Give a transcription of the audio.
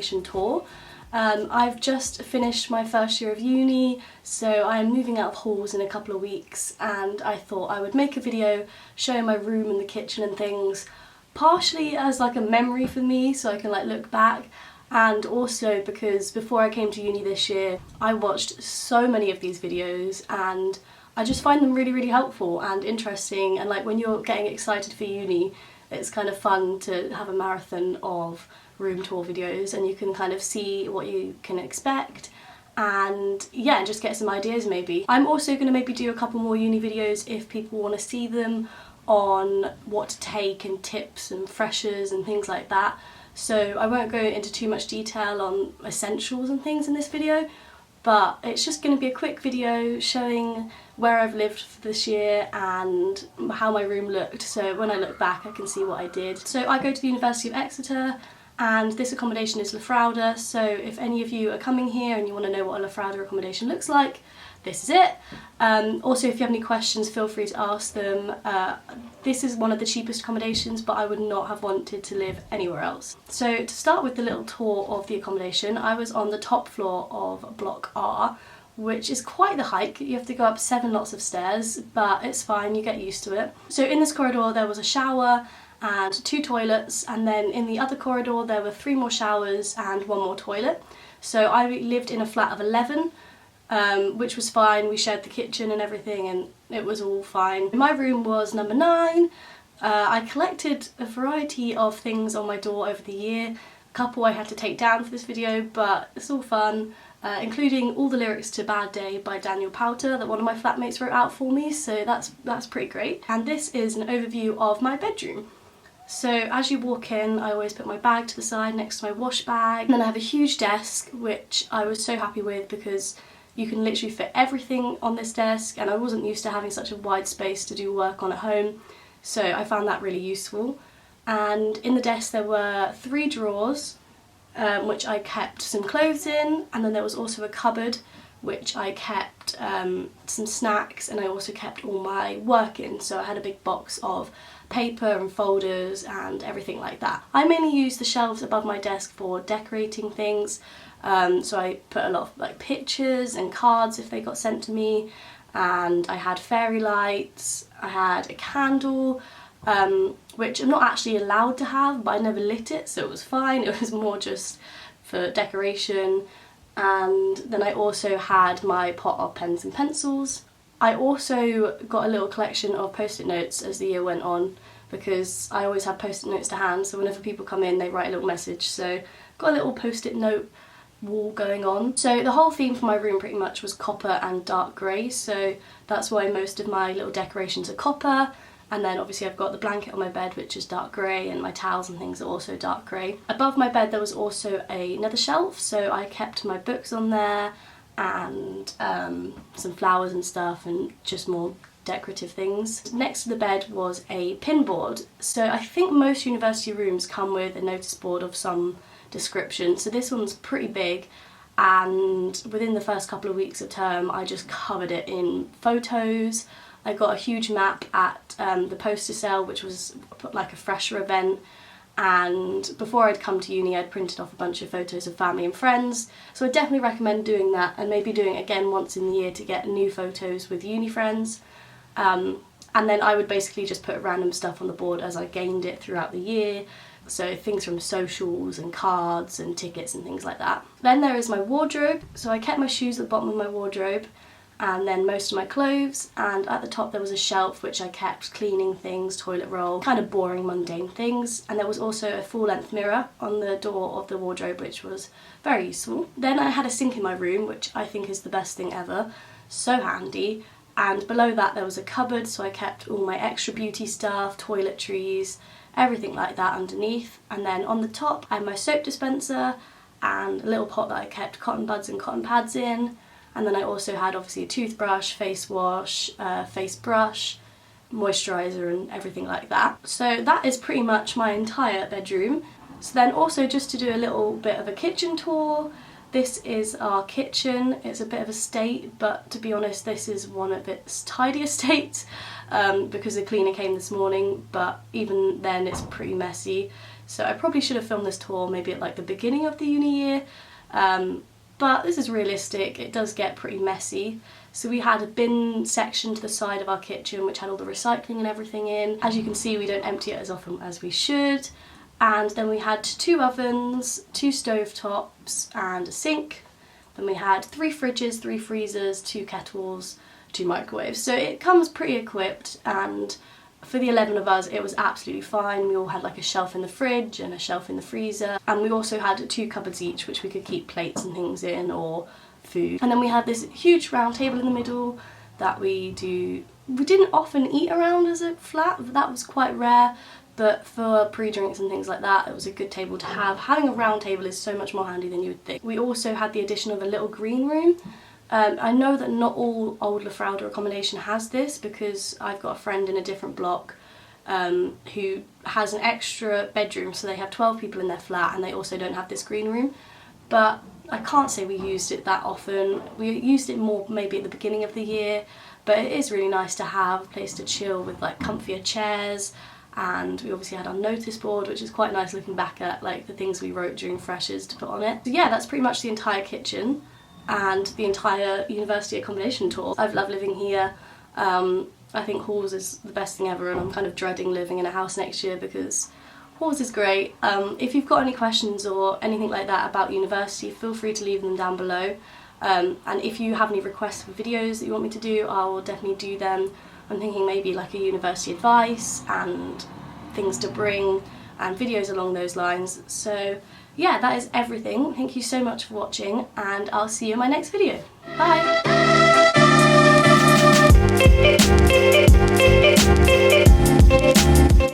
accommodation tour. I've just finished my first year of uni, so I'm moving out of halls in a couple of weeks, and I thought I would make a video showing my room and the kitchen and things, partially as like a memory for me so I can like look back, and also because before I came to uni this year I watched so many of these videos and I just find them really helpful and interesting, and like when you're getting excited for uni it's kind of fun to have a marathon of room tour videos and you can kind of see what you can expect and yeah, just get some ideas maybe. I'm also going to maybe do a couple more uni videos if people want to see them, on what to take and tips and freshers and things like that. So I won't go into too much detail on essentials and things in this video, but it's just going to be a quick video showing where I've lived for this year and how my room looked, so when I look back I can see what I did. So I go to the University of Exeter and this accommodation is Lafrowder, so if any of you are coming here and you want to know what a Lafrowder accommodation looks like, this is it. Also, if you have any questions, feel free to ask them. This is one of the cheapest accommodations, but I would not have wanted to live anywhere else. So to start with the little tour of the accommodation, I was on the top floor of Block R, which is quite the hike. You have to go up 7 lots of stairs, but it's fine, you get used to it. So in this corridor there was a shower and 2 toilets, and then in the other corridor there were 3 more showers and 1 more toilet. So I lived in a flat of 11, which was fine. We shared the kitchen and everything and it was all fine. My room was number 9. I collected a variety of things on my door over the year. A couple I had to take down for this video, but it's all fun, including all the lyrics to Bad Day by Daniel Powter that one of my flatmates wrote out for me, so that's pretty great. And this is an overview of my bedroom. So as you walk in, I always put my bag to the side next to my wash bag, and then I have a huge desk which I was so happy with because you can literally fit everything on this desk, and I wasn't used to having such a wide space to do work on at home, so I found that really useful. And in the desk there were 3 drawers which I kept some clothes in, and then there was also a cupboard which I kept some snacks, and I also kept all my work in, so I had a big box of paper and folders and everything like that. I mainly use the shelves above my desk for decorating things, so I put a lot of like pictures and cards if they got sent to me, and I had fairy lights, I had a candle, which I'm not actually allowed to have, but I never lit it, so it was fine. It was more just for decoration. And then I also had my pot of pens and pencils. I also got a little collection of post-it notes as the year went on, because I always have post-it notes to hand, so whenever people come in they write a little message, so got a little post-it note wall going on. So the whole theme for my room pretty much was copper and dark grey, so that's why most of my little decorations are copper. And then obviously I've got the blanket on my bed which is dark grey, and my towels and things are also dark grey. Above my bed there was also another shelf, so I kept my books on there and some flowers and stuff and just more decorative things. Next to the bed was a pin board. So I think most university rooms come with a notice board of some description, so this one's pretty big, and within the first couple of weeks of term I just covered it in photos. I got a huge map at the poster sale, which was like a fresher event, and before I'd come to uni I'd printed off a bunch of photos of family and friends, so I definitely recommend doing that, and maybe doing it again once in the year to get new photos with uni friends. And then I would basically just put random stuff on the board as I gained it throughout the year, so things from socials and cards and tickets and things like that. Then there is my wardrobe, so I kept my shoes at the bottom of my wardrobe, and then most of my clothes, and at the top there was a shelf which I kept cleaning things, toilet roll, kind of boring mundane things, and there was also a full-length mirror on the door of the wardrobe which was very useful. Then I had a sink in my room, which I think is the best thing ever, so handy, and below that there was a cupboard, so I kept all my extra beauty stuff, toiletries, everything like that underneath. And then on the top I had my soap dispenser and a little pot that I kept cotton buds and cotton pads in. And then I also had obviously a toothbrush, face wash, face brush, moisturiser and everything like that. So that is pretty much my entire bedroom. So then also just to do a little bit of a kitchen tour, this is our kitchen. It's a bit of a state, but to be honest this is one of its tidiest states because the cleaner came this morning, but even then it's pretty messy. So I probably should have filmed this tour maybe at like the beginning of the uni year, but this is realistic. It does get pretty messy. So we had a bin section to the side of our kitchen which had all the recycling and everything in. As you can see, we don't empty it as often as we should. And then we had 2 ovens, 2 stovetops and a sink. Then we had 3 fridges, 3 freezers, 2 kettles, 2 microwaves. So it comes pretty equipped, and for the 11 of us it was absolutely fine. We all had like a shelf in the fridge and a shelf in the freezer, and we also had 2 cupboards each which we could keep plates and things in, or food. And then we had this huge round table in the middle that we didn't often eat around as a flat, that was quite rare, but for pre-drinks and things like that it was a good table to have. Having a round table is so much more handy than you would think. We also had the addition of a little green room. I know that not all old Lafrowder accommodation has this, because I've got a friend in a different block who has an extra bedroom, so they have 12 people in their flat and they also don't have this green room. But I can't say we used it that often. We used it more maybe at the beginning of the year, but it is really nice to have a place to chill with like comfier chairs. And we obviously had our notice board, which is quite nice looking back at like the things we wrote during freshers to put on it. So yeah, that's pretty much the entire kitchen and the entire university accommodation tour. I've loved living here. I think halls is the best thing ever, and I'm kind of dreading living in a house next year because halls is great. If you've got any questions or anything like that about university, feel free to leave them down below. And if you have any requests for videos that you want me to do, I will definitely do them. I'm thinking maybe like a university advice and things to bring and videos along those lines. So yeah, that is everything. Thank you so much for watching, and I'll see you in my next video. Bye!